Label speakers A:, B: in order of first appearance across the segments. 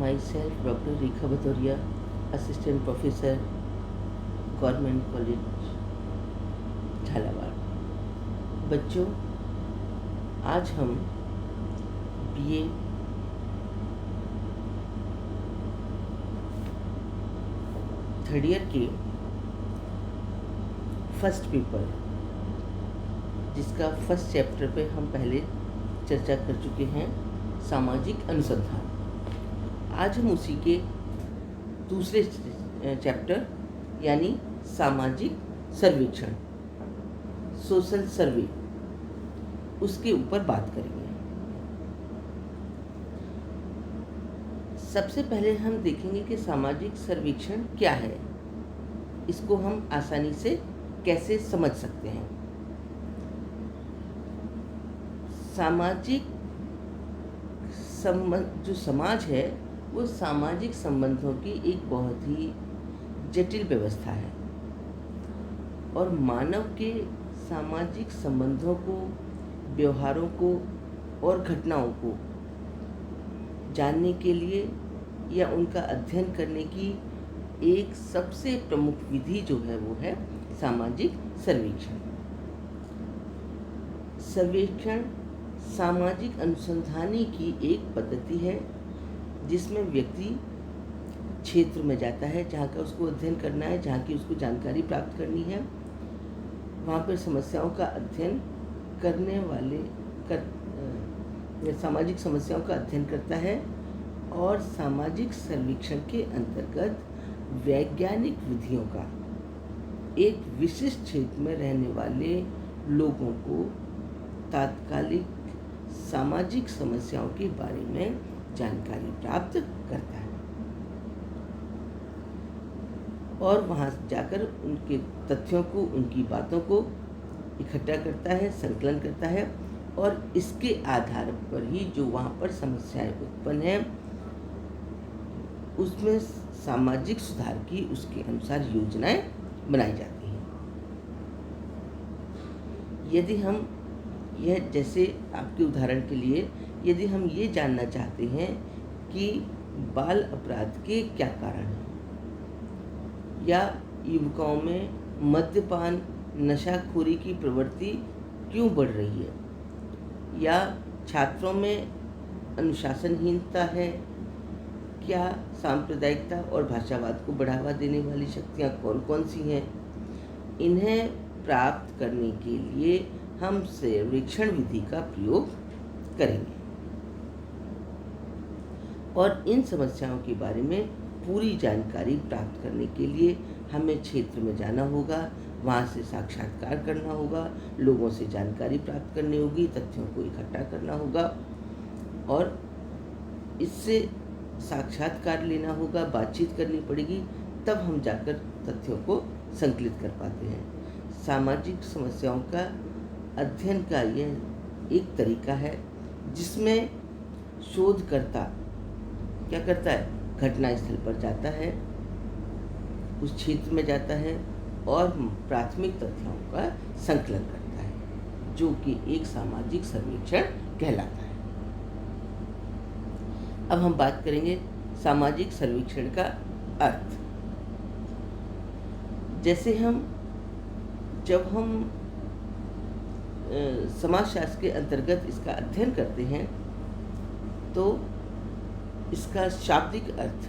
A: Myself, Dr. Rekha Bhadoria, Assistant Professor, Government College, Jhalawar. बच्चों, आज हम बीए थर्ड ईयर के फर्स्ट पेपर, जिसका फर्स्ट चैप्टर पे हम पहले चर्चा कर चुके हैं, सामाजिक अनुसंधान। आज हम उसी के दूसरे चैप्टर यानी सामाजिक सर्वेक्षण, सोशल सर्वे, उसके ऊपर बात करेंगे। सबसे पहले हम देखेंगे कि सामाजिक सर्वेक्षण क्या है, इसको हम आसानी से कैसे समझ सकते हैं। सामाजिक संबंध, जो समाज है, वो सामाजिक संबंधों की एक बहुत ही जटिल व्यवस्था है और मानव के सामाजिक संबंधों को, व्यवहारों को और घटनाओं को जानने के लिए या उनका अध्ययन करने की एक सबसे प्रमुख विधि जो है वो है सामाजिक सर्वेक्षण। सर्वेक्षण सामाजिक अनुसंधानी की एक पद्धति है जिसमें व्यक्ति क्षेत्र में जाता है जहाँ का उसको अध्ययन करना है, जहाँ की उसको जानकारी प्राप्त करनी है, वहाँ पर समस्याओं का अध्ययन करने वाले सामाजिक समस्याओं का अध्ययन करता है और सामाजिक सर्वेक्षण के अंतर्गत वैज्ञानिक विधियों का एक विशिष्ट क्षेत्र में रहने वाले लोगों को तात्कालिक सामाजिक समस्याओं के बारे में जानकारी प्राप्त करता है और वहाँ जाकर उनके तथ्यों को, उनकी बातों को इकट्ठा करता है, संकलन करता है और इसके आधार पर ही जो वहाँ पर समस्याएं उत्पन्न हैं उसमें सामाजिक सुधार की उसके अनुसार योजनाएं बनाई जाती हैं। यदि हम यह, जैसे आपके उदाहरण के लिए, यदि हम ये जानना चाहते हैं कि बाल अपराध के क्या कारण हैं या युवकों में मद्यपान, नशाखोरी की प्रवृत्ति क्यों बढ़ रही है या छात्रों में अनुशासनहीनता है, क्या सांप्रदायिकता और भाषावाद को बढ़ावा देने वाली शक्तियाँ कौन कौन सी हैं, इन्हें प्राप्त करने के लिए हम सर्वेक्षण विधि का प्रयोग करेंगे और इन समस्याओं के बारे में पूरी जानकारी प्राप्त करने के लिए हमें क्षेत्र में जाना होगा, वहाँ से साक्षात्कार करना होगा, लोगों से जानकारी प्राप्त करनी होगी, तथ्यों को इकट्ठा करना होगा और इससे साक्षात्कार लेना होगा, बातचीत करनी पड़ेगी, तब हम जाकर तथ्यों को संकलित कर पाते हैं। सामाजिक समस्याओं का अध्ययन का यह एक तरीका है जिसमें शोधकर्ता क्या करता है, घटना स्थल पर जाता है, उस क्षेत्र में जाता है और प्राथमिक तथ्यों का संकलन करता है, जो कि एक सामाजिक सर्वेक्षण कहलाता है। अब हम बात करेंगे सामाजिक सर्वेक्षण का अर्थ। जैसे जब हम समाजशास्त्र के अंतर्गत इसका अध्ययन करते हैं तो इसका शाब्दिक अर्थ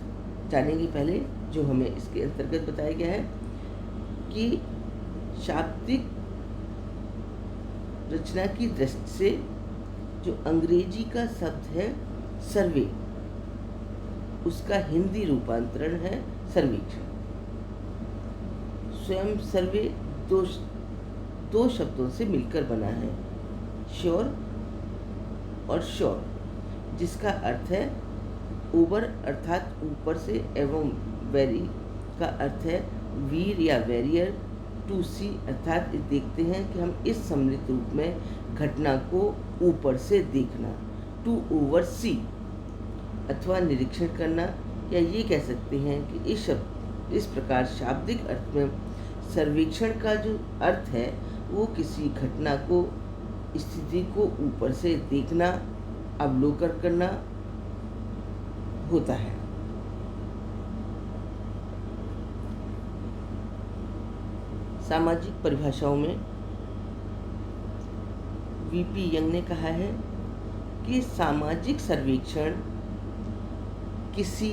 A: जानेंगे पहले, जो हमें इसके अंतर्गत बताया गया है कि शाब्दिक रचना की दृष्टि से जो अंग्रेजी का शब्द है सर्वे, उसका हिंदी रूपांतरण है सर्वेक्षण। स्वयं सर्वे दो शब्दों से मिलकर बना है, श्योर और श्योर, जिसका अर्थ है ओवर अर्थात ऊपर से, एवं वेरी का अर्थ है वीर या वेरियर, टू सी अर्थात देखते हैं कि हम इस सम्मिलित रूप में घटना को ऊपर से देखना, टू ओवर सी अथवा निरीक्षण करना, या ये कह सकते हैं कि इस प्रकार शाब्दिक अर्थ में सर्वेक्षण का जो अर्थ है वो किसी घटना को, स्थिति को ऊपर से देखना, अवलोकन करना होता है। सामाजिक परिभाषाओं में वीपी यंग ने कहा है कि सामाजिक सर्वेक्षण किसी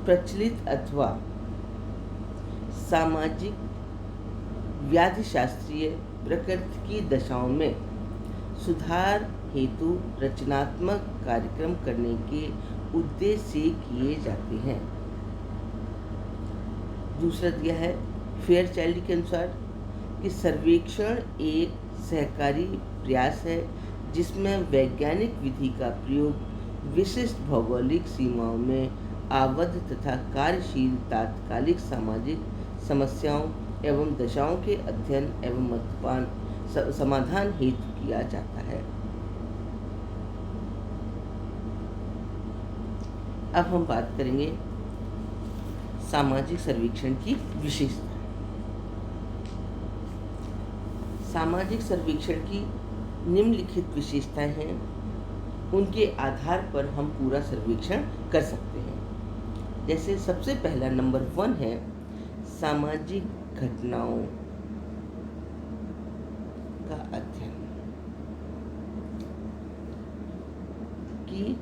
A: प्रचलित अथवा सामाजिक व्याधिशास्त्रीय प्रकृति की दशाओं में सुधार हेतु रचनात्मक कार्यक्रम करने के उद्देश्य से किए जाते हैं। दूसरा दिया है फेयरचाइल्ड के अनुसार कि सर्वेक्षण एक सहकारी प्रयास है जिसमें वैज्ञानिक विधि का प्रयोग विशिष्ट भौगोलिक सीमाओं में आबद्ध तथा कार्यशील तात्कालिक सामाजिक समस्याओं एवं दशाओं के अध्ययन एवं मतपान समाधान हेतु किया जाता है। अब हम बात करेंगे सामाजिक सर्वेक्षण की विशेषता। सामाजिक सर्वेक्षण की निम्नलिखित विशेषताएं हैं, उनके आधार पर हम पूरा सर्वेक्षण कर सकते हैं। जैसे सबसे पहला नंबर 1 है सामाजिक घटनाओं का अध्ययन। कि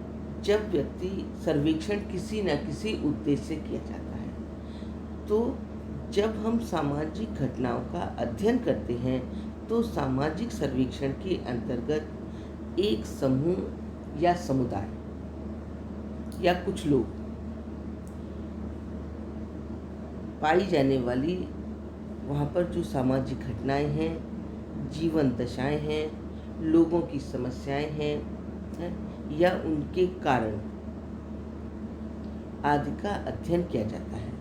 A: जब व्यक्ति सर्वेक्षण किसी न किसी उद्देश्य से किया जाता है, तो जब हम सामाजिक घटनाओं का अध्ययन करते हैं तो सामाजिक सर्वेक्षण के अंतर्गत एक समूह या समुदाय या कुछ लोग पाई जाने वाली वहाँ पर जो सामाजिक घटनाएं हैं, जीवन दशाएं हैं, लोगों की समस्याएं हैं या उनके कारण आदि का अध्ययन किया जाता है।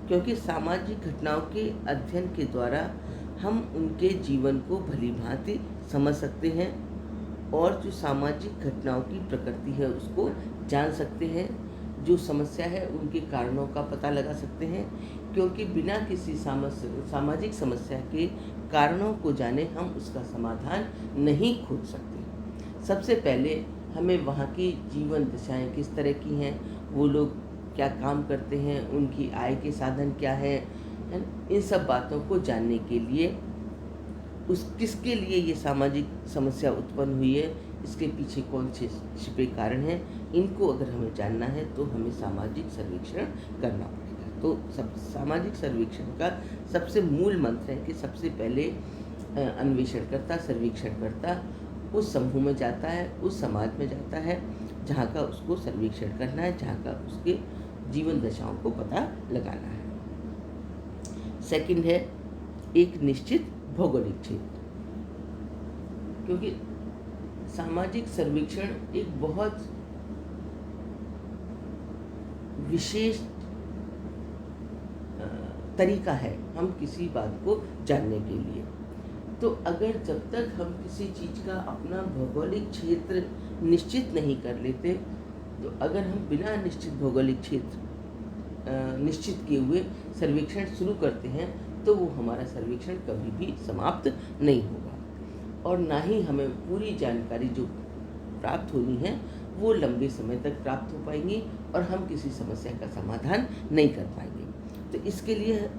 A: क्योंकि सामाजिक घटनाओं के अध्ययन के द्वारा हम उनके जीवन को भली भांति समझ सकते हैं और जो सामाजिक घटनाओं की प्रकृति है उसको जान सकते हैं, जो समस्या है उनके कारणों का पता लगा सकते हैं। क्योंकि बिना किसी सामाजिक समस्या के कारणों को जाने हम उसका समाधान नहीं खोज सकते। सबसे पहले हमें वहाँ की जीवन दशाएं किस तरह की हैं, वो लोग क्या काम करते हैं, उनकी आय के साधन क्या है, इन सब बातों को जानने के लिए किसके लिए ये सामाजिक समस्या उत्पन्न हुई है, इसके पीछे कौन से छिपे कारण हैं, इनको अगर हमें जानना है तो हमें सामाजिक सर्वेक्षण करना पड़ेगा। तो सामाजिक सर्वेक्षण का सबसे मूल मंत्र है कि सबसे पहले अन्वेषणकर्ता सर्वेक्षणकर्ता उस समूह में जाता है, उस समाज में जाता है जहाँ का उसको सर्वेक्षण करना है, जहाँ का उसके जीवन दशाओं को पता लगाना है। सेकंड है एक निश्चित भौगोलिक क्षेत्र। क्योंकि सामाजिक सर्वेक्षण एक बहुत विशेष तरीका है हम किसी बात को जानने के लिए। तो अगर जब तक हम किसी चीज़ का अपना भौगोलिक क्षेत्र निश्चित नहीं कर लेते, तो अगर हम बिना निश्चित भौगोलिक क्षेत्र निश्चित किए हुए सर्वेक्षण शुरू करते हैं तो वो हमारा सर्वेक्षण कभी भी समाप्त नहीं होगा और ना ही हमें पूरी जानकारी जो प्राप्त होनी है वो लंबे समय तक प्राप्त हो पाएंगी और हम किसी समस्या का समाधान नहीं कर पाएंगे। तो इसके लिए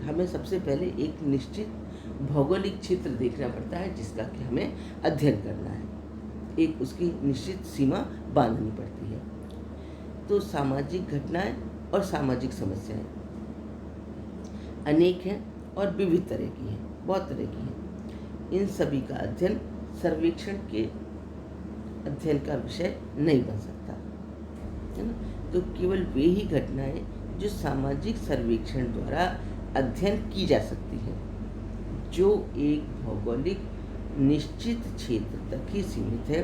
A: हमें सबसे पहले एक निश्चित भौगोलिक क्षेत्र देखना पड़ता है जिसका कि हमें अध्ययन करना है, एक उसकी निश्चित सीमा बांधनी पड़ती है। तो सामाजिक घटनाएं और सामाजिक समस्याएं अनेक हैं और विविध तरह की हैं, बहुत तरह की हैं। इन सभी का अध्ययन सर्वेक्षण के अध्ययन का विषय नहीं बन सकता है ना। तो केवल वे ही घटनाएं जो सामाजिक सर्वेक्षण द्वारा अध्ययन की जा सकती हैं, जो एक भौगोलिक निश्चित क्षेत्र तक ही सीमित है,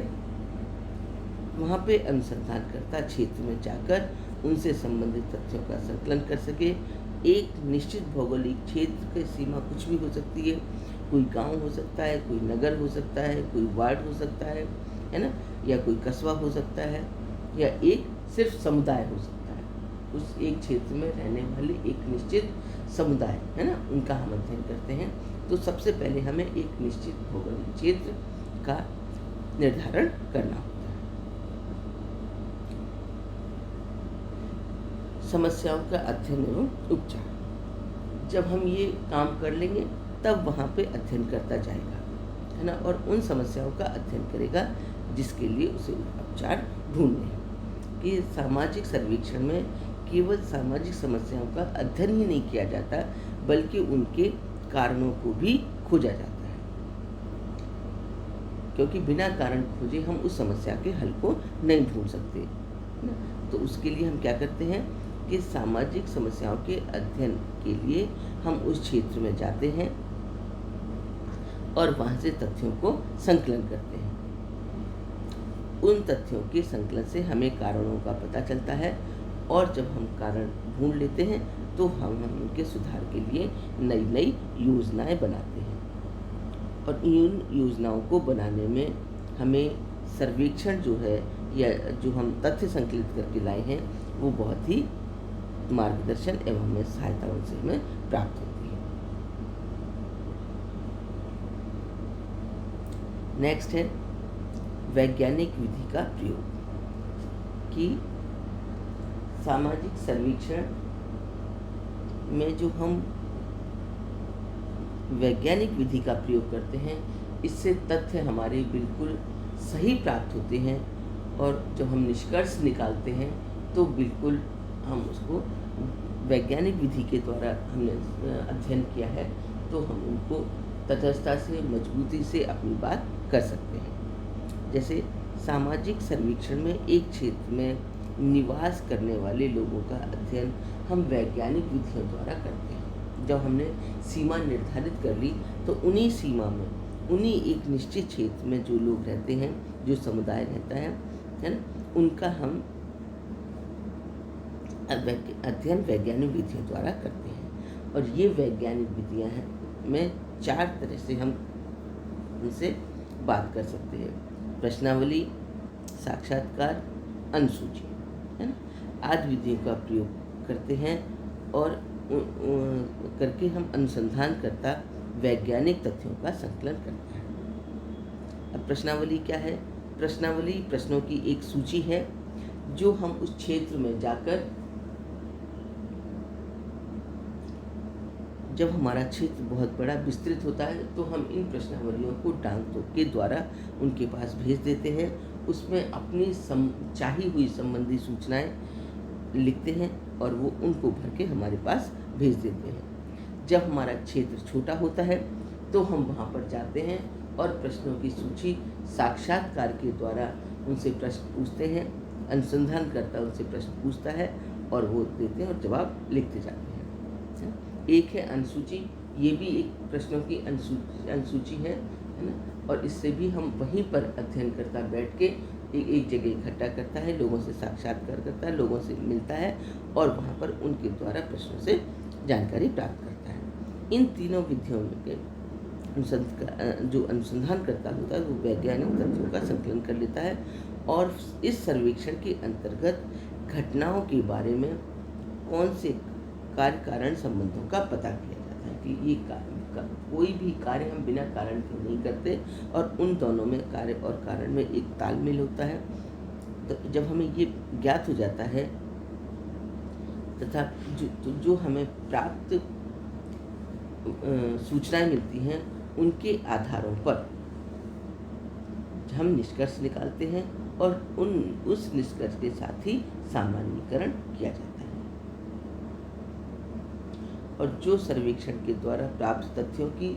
A: वहाँ पे अनुसंधानकर्ता क्षेत्र में जाकर उनसे संबंधित तथ्यों का संकलन कर सके। एक निश्चित भौगोलिक क्षेत्र की सीमा कुछ भी हो सकती है, कोई गांव हो सकता है, कोई नगर हो सकता है, कोई वार्ड हो सकता है ना, या कोई कस्बा हो सकता है, या एक सिर्फ समुदाय हो सकता है। उस एक क्षेत्र में रहने वाले एक निश्चित समुदाय है ना, उनका हम अध्ययन करते हैं। तो सबसे पहले हमें एक निश्चित भौगोलिक क्षेत्र का निर्धारण करना होता है। समस्याओं का अध्ययन एवं उपचार। जब हम ये काम कर लेंगे तब वहाँ पे अध्ययन करता जाएगा, है ना, और उन समस्याओं का अध्ययन करेगा जिसके लिए उसे उपचार ढूंढने हैं। कि सामाजिक सर्वेक्षण में केवल सामाजिक समस्याओं का अध्ययन ही नहीं किया जाता, बल्कि उनके कारणों को भी खोजा जाता है, क्योंकि बिना कारण खोजे हम उस समस्या के हल को नहीं ढूंढ सकते, है ना। तो उसके लिए हम क्या करते हैं कि सामाजिक समस्याओं के अध्ययन के लिए हम उस क्षेत्र में जाते हैं और वहाँ से तथ्यों को संकलन करते हैं। उन तथ्यों के संकलन से हमें कारणों का पता चलता है, और जब हम कारण ढूंढ लेते हैं तो हम उनके सुधार के लिए नई नई योजनाएं बनाते हैं। और इन योजनाओं को बनाने में हमें सर्वेक्षण जो है, या जो हम तथ्य संकलित करके लाए हैं, वो बहुत ही मार्गदर्शन एवं हमें सहायता उनसे हमें प्राप्त होती है। नेक्स्ट है वैज्ञानिक विधि का प्रयोग। कि सामाजिक सर्वेक्षण में जो हम वैज्ञानिक विधि का प्रयोग करते हैं, इससे तथ्य हमारे बिल्कुल सही प्राप्त होते हैं, और जब हम निष्कर्ष निकालते हैं तो बिल्कुल हम उसको वैज्ञानिक विधि के द्वारा हमने अध्ययन किया है, तो हम उनको तटस्थता से, मजबूती से अपनी बात कर सकते हैं। जैसे सामाजिक सर्वेक्षण में एक क्षेत्र में निवास करने वाले लोगों का अध्ययन हम वैज्ञानिक विधियों द्वारा करते हैं। जब हमने सीमा निर्धारित कर ली तो उन्हीं सीमा में, उन्हीं एक निश्चित क्षेत्र में जो लोग रहते हैं, जो समुदाय रहता है ना, उनका हम अध्ययन वैज्ञानिक विधियों द्वारा करते हैं। और ये वैज्ञानिक विधियाँ हैं में 4 तरह से हम उनसे बात कर सकते हैं। प्रश्नावली, साक्षात्कार, अनुसूची, है ना, आदि विधियों का प्रयोग करते हैं, और करके हम अनुसंधानकर्ता वैज्ञानिक तथ्यों का संकलन करता है। अब प्रश्नावली क्या है? प्रश्नावली प्रश्नों की एक सूची है जो हम उस क्षेत्र में जाकर, जब हमारा क्षेत्र बहुत बड़ा विस्तृत होता है तो हम इन प्रश्नावलियों को डाक के द्वारा उनके पास भेज देते हैं। उसमें अपनी चाही हुई संबंधी सूचनाएं लिखते हैं और वो उनको भर के हमारे पास भेज देते हैं। जब हमारा क्षेत्र छोटा होता है तो हम वहाँ पर जाते हैं और प्रश्नों की सूची साक्षात्कार के द्वारा उनसे प्रश्न पूछते हैं। अनुसंधानकर्ता उनसे प्रश्न पूछता है और वो देते हैं और जवाब लिखते जाते हैं। एक है अनुसूची, ये भी एक प्रश्नों की अनुसूची है ना, और इससे भी हम वहीं पर अध्ययनकर्ता बैठ के एक जगह इकट्ठा करता है, लोगों से साक्षात्कार करता है, लोगों से मिलता है और वहाँ पर उनके द्वारा प्रश्नों से जानकारी प्राप्त करता है। इन तीनों विधियों के जो अनुसंधानकर्ता होता है वो वैज्ञानिक तथ्यों का संकलन कर लेता है और इस सर्वेक्षण के अंतर्गत घटनाओं के बारे में कौन से कार्य कारण संबंधों का पता किया जाता है कि ये कोई भी कार्य हम बिना कारण के नहीं करते और उन दोनों में कार्य और कारण में एक तालमेल होता है। तो जब हमें ये ज्ञात हो जाता है तथा जो हमें प्राप्त सूचनाएं मिलती हैं उनके आधारों पर हम निष्कर्ष निकालते हैं और उस निष्कर्ष के साथ ही सामान्यीकरण किया जाता है और जो सर्वेक्षण के द्वारा प्राप्त तथ्यों की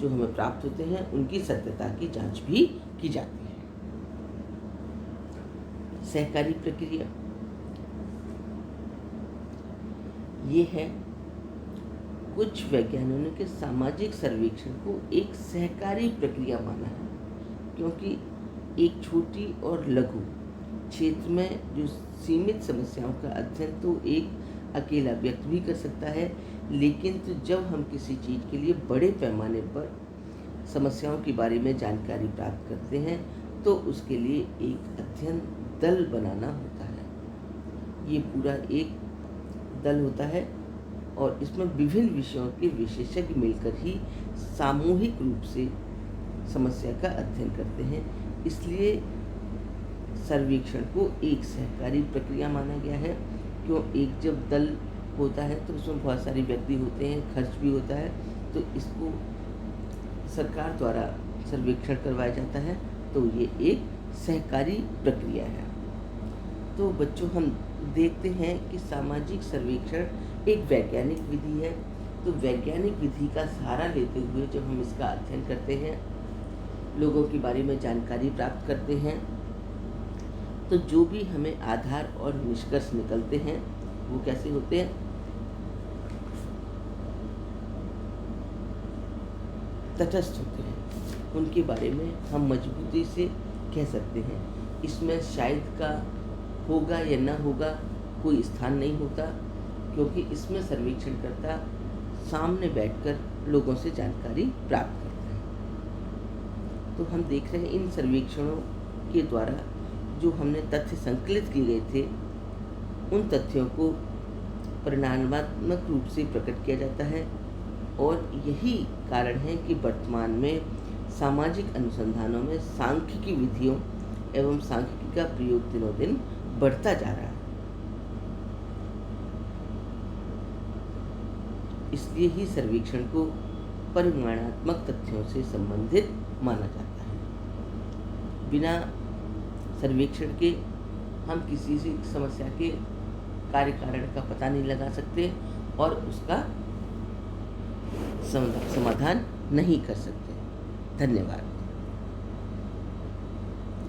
A: जो हमें प्राप्त होते हैं उनकी सत्यता की जांच भी की जाती है। सहकारी प्रक्रिया ये है, कुछ वैज्ञानिकों ने के सामाजिक सर्वेक्षण को एक सहकारी प्रक्रिया माना है क्योंकि एक छोटी और लघु क्षेत्र में जो सीमित समस्याओं का अध्ययन तो एक अकेला व्यक्ति भी कर सकता है, लेकिन तो जब हम किसी चीज़ के लिए बड़े पैमाने पर समस्याओं के बारे में जानकारी प्राप्त करते हैं तो उसके लिए एक अध्ययन दल बनाना होता है। ये पूरा एक दल होता है और इसमें विभिन्न विषयों के विशेषज्ञ मिलकर ही सामूहिक रूप से समस्या का अध्ययन करते हैं। इसलिए सर्वेक्षण को एक सहकारी प्रक्रिया माना गया है। क्यों? एक जब दल होता है तो उसमें बहुत सारे व्यक्ति होते हैं, खर्च भी होता है, तो इसको सरकार द्वारा सर्वेक्षण करवाया जाता है, तो ये एक सहकारी प्रक्रिया है। तो बच्चों, हम देखते हैं कि सामाजिक सर्वेक्षण एक वैज्ञानिक विधि है। तो वैज्ञानिक विधि का सहारा लेते हुए जब हम इसका अध्ययन करते हैं, लोगों के बारे में जानकारी प्राप्त करते हैं, तो जो भी हमें आधार और निष्कर्ष निकलते हैं वो कैसे होते हैं, तटस्थ होते हैं। उनके बारे में हम मजबूती से कह सकते हैं। इसमें शायद का होगा या ना होगा कोई स्थान नहीं होता, क्योंकि इसमें सर्वेक्षणकर्ता सामने बैठकर लोगों से जानकारी प्राप्त करता है। तो हम देख रहे हैं इन सर्वेक्षणों के द्वारा जो हमने तथ्य संकलित किए गए थे, उन तथ्यों को परिणामात्मक रूप से प्रकट किया जाता है। और यही कारण है कि वर्तमान में सामाजिक अनुसंधानों में सांख्यिकी विधियों एवं सांख्यिकी का प्रयोग दिनों दिन बढ़ता जा रहा है। इसलिए ही सर्वेक्षण को परिमाणात्मक तथ्यों से संबंधित माना जाता है। बिना सर्वेक्षण के हम किसी भी समस्या के कार्य कारण का पता नहीं लगा सकते और उसका समाधान नहीं कर सकते। धन्यवाद।